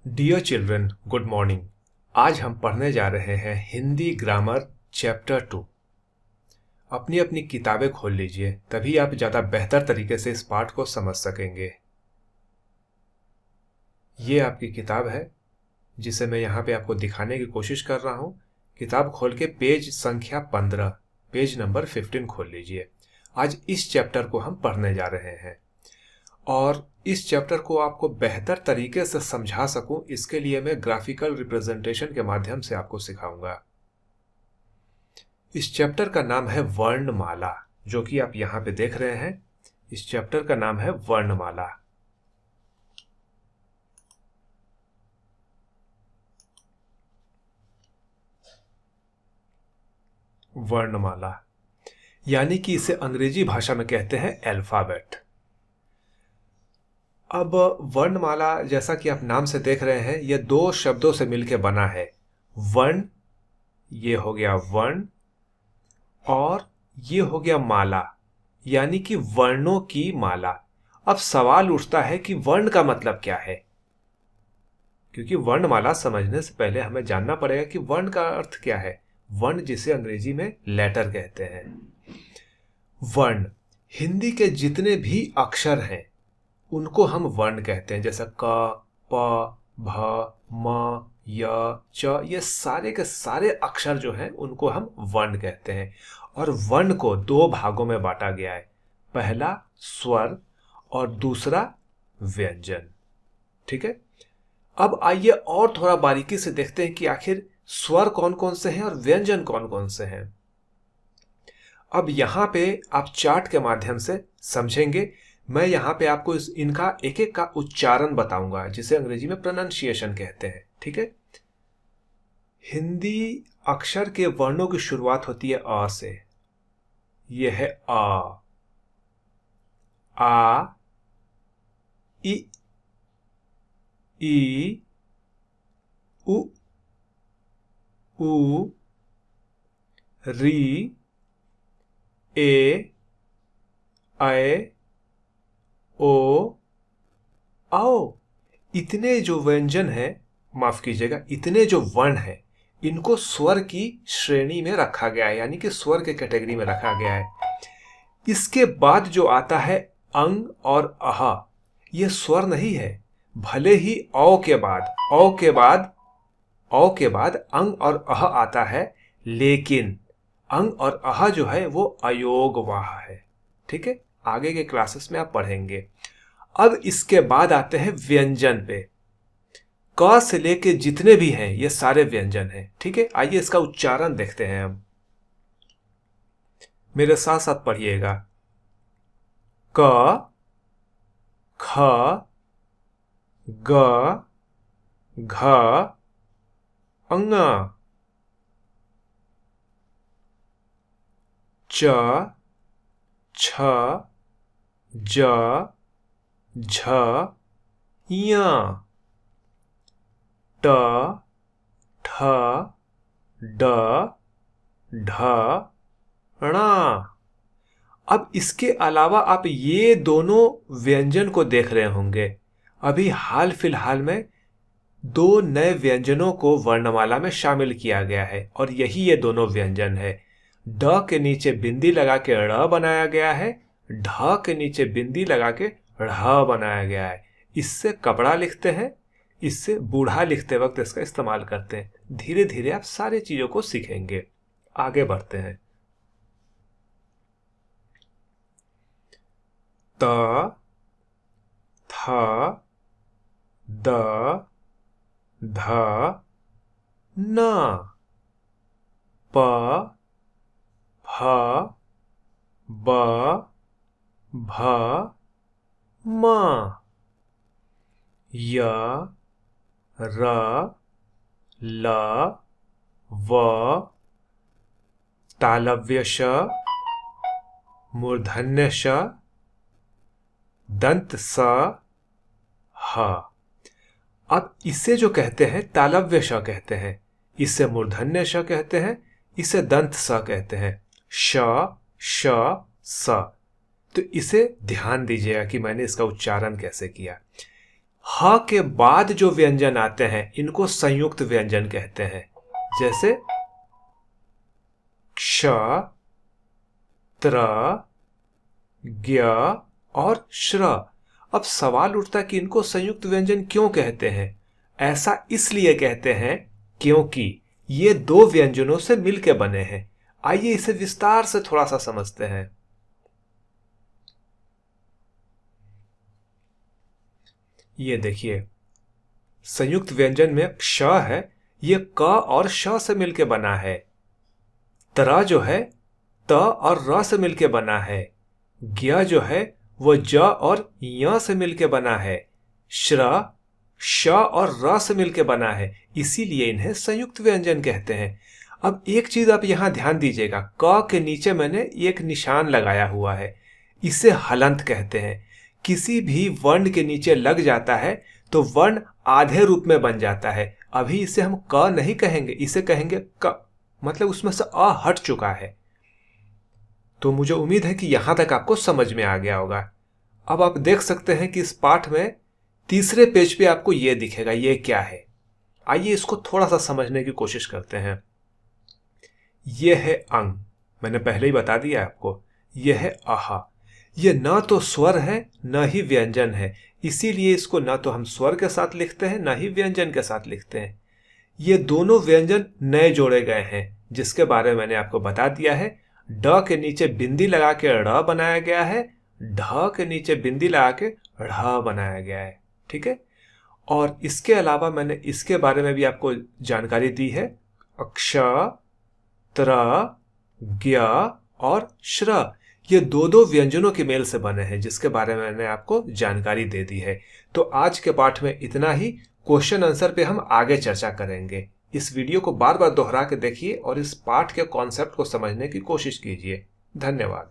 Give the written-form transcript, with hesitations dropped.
Dear children, good morning. आज हम पढ़ने जा रहे हैं हिंदी ग्रामर चैप्टर 2। अपनी अपनी किताबें खोल लीजिए, तभी आप ज़्यादा बेहतर तरीके से इस पाठ को समझ सकेंगे। ये आपकी किताब है जिसे मैं यहाँ पे आपको दिखाने की कोशिश कर रहा हूँ। किताब खोल के पेज संख्या 15, पेज नंबर 15 खोल लीजिए। आज इस चैप्टर को हम पढ़ने जा रहे हैं और इस चैप्टर को आपको बेहतर तरीके से समझा सकूं, इसके लिए मैं ग्राफिकल रिप्रेजेंटेशन के माध्यम से आपको सिखाऊंगा। इस चैप्टर का नाम है वर्णमाला, जो कि आप यहां पे देख रहे हैं। इस चैप्टर का नाम है वर्णमाला। वर्णमाला यानी कि इसे अंग्रेजी भाषा में कहते हैं अल्फाबेट। अब वर्णमाला, जैसा कि आप नाम से देख रहे हैं, यह दो शब्दों से मिलकर बना है। वर्ण, ये हो गया वर्ण, और ये हो गया माला, यानी कि वर्णों की माला। अब सवाल उठता है कि वर्ण का मतलब क्या है, क्योंकि वर्णमाला समझने से पहले हमें जानना पड़ेगा कि वर्ण का अर्थ क्या है। वर्ण, जिसे अंग्रेजी में लेटर कहते हैं। वर्ण, हिंदी के जितने भी अक्षर हैं उनको हम वर्ण कहते हैं, जैसे क, प, भ, म, य, च। ये सारे के सारे अक्षर जो हैं उनको हम वर्ण कहते हैं। और वर्ण को दो भागों में बांटा गया है, पहला स्वर और दूसरा व्यंजन। ठीक है, अब आइए और थोड़ा बारीकी से देखते हैं कि आखिर स्वर कौन कौन से हैं और व्यंजन कौन कौन से हैं। अब यहां पे आप चार्ट के माध्यम से समझेंगे। मैं यहां पे आपको इनका एक एक का उच्चारण बताऊंगा, जिसे अंग्रेजी में प्रोनाउंसिएशन कहते हैं। ठीक है, हिंदी अक्षर के वर्णों की शुरुआत होती है अ से। यह है आ, इ, ई, उ, ऊ, री, ए, ऐ, ओ, आओ। इतने जो व्यंजन हैं, माफ कीजिएगा, इतने जो वर्ण हैं, इनको स्वर की श्रेणी में रखा गया है, यानी कि स्वर के कैटेगरी में रखा गया है। इसके बाद जो आता है अंग और अह, यह स्वर नहीं है। भले ही औ के बाद अंग और अह आता है, लेकिन अंग और अह जो है वो अयोगवाह है। ठीक है, आगे के क्लासेस में आप पढ़ेंगे। अब इसके बाद आते हैं व्यंजन पे। क से लेके जितने भी हैं ये सारे व्यंजन हैं। ठीक है, आइए इसका उच्चारण देखते हैं हम। मेरे साथ साथ पढ़िएगा। क, ख, ग, घ, अंग, च, छ, ज, झ, य, ट, ठ, ड, ढ, ण। अब इसके अलावा आप ये दोनों व्यंजन को देख रहे होंगे। अभी हाल फिलहाल में दो नए व्यंजनों को वर्णमाला में शामिल किया गया है, और यही ये दोनों व्यंजन है। ड के नीचे बिंदी लगा के ड़ बनाया गया है, ढ के नीचे बिंदी लगा के ढ़ बनाया गया है। इससे कपड़ा लिखते हैं, इससे बूढ़ा लिखते वक्त इसका इस्तेमाल करते हैं। धीरे धीरे आप सारी चीजों को सीखेंगे। आगे बढ़ते हैं। त, थ, द, ध, न, प, फ, ब, भ, म, य, र, ल, व, तालव्य श, मूर्धन्य श, दंत स, ह। अब इसे जो कहते हैं तालव्य श कहते हैं, इसे मूर्धन्य श कहते हैं, इसे दंत स कहते हैं। श, श, स। तो इसे ध्यान दीजिएगा कि मैंने इसका उच्चारण कैसे किया। ह के बाद जो व्यंजन आते हैं इनको संयुक्त व्यंजन कहते हैं। जैसे क्ष, त्र, ज्ञ और श्र। अब सवाल उठता है कि इनको संयुक्त व्यंजन क्यों कहते हैं? ऐसा इसलिए कहते हैं क्योंकि ये दो व्यंजनों से मिलकर बने हैं। आइए इसे विस्तार से थोड़ा सा समझते हैं। ये देखिए, संयुक्त व्यंजन में क्ष है, ये क और श से मिलकर बना है। त्र जो है त और र से मिलकर बना है। ज्ञ जो है वो ज और य से मिलकर बना है। श्र श और र से मिलकर बना है, इसीलिए इन्हें संयुक्त व्यंजन कहते हैं। अब एक चीज आप यहां ध्यान दीजिएगा, क के नीचे मैंने एक निशान लगाया हुआ है, इसे हलंत कहते हैं। किसी भी वर्ण के नीचे लग जाता है तो वर्ण आधे रूप में बन जाता है। अभी इसे हम क नहीं कहेंगे, इसे कहेंगे क, मतलब उसमें से अ हट चुका है। तो मुझे उम्मीद है कि यहां तक आपको समझ में आ गया होगा। अब आप देख सकते हैं कि इस पाठ में तीसरे पेज पे आपको यह दिखेगा, ये क्या है। आइए इसको थोड़ा सा समझने की कोशिश करते हैं। यह है अंग, मैंने पहले ही बता दिया आपको। यह है आहा। यह ना तो स्वर है न ही व्यंजन है, इसीलिए इसको ना तो हम स्वर के साथ लिखते हैं ना ही व्यंजन के साथ लिखते हैं। ये दोनों व्यंजन नए जोड़े गए हैं, जिसके बारे में मैंने आपको बता दिया है। ड के नीचे बिंदी लगा के ड़ बनाया गया है, ढ के नीचे बिंदी लगा के ढ़ बनाया गया है। ठीक है। और इसके अलावा मैंने इसके बारे में भी आपको जानकारी दी है। अक्ष, त्र, ज्ञ और श्र, ये दो दो व्यंजनों के मेल से बने हैं, जिसके बारे में मैंने आपको जानकारी दे दी है। तो आज के पाठ में इतना ही। क्वेश्चन आंसर पे हम आगे चर्चा करेंगे। इस वीडियो को बार बार दोहरा के देखिए और इस पाठ के कॉन्सेप्ट को समझने की कोशिश कीजिए। धन्यवाद।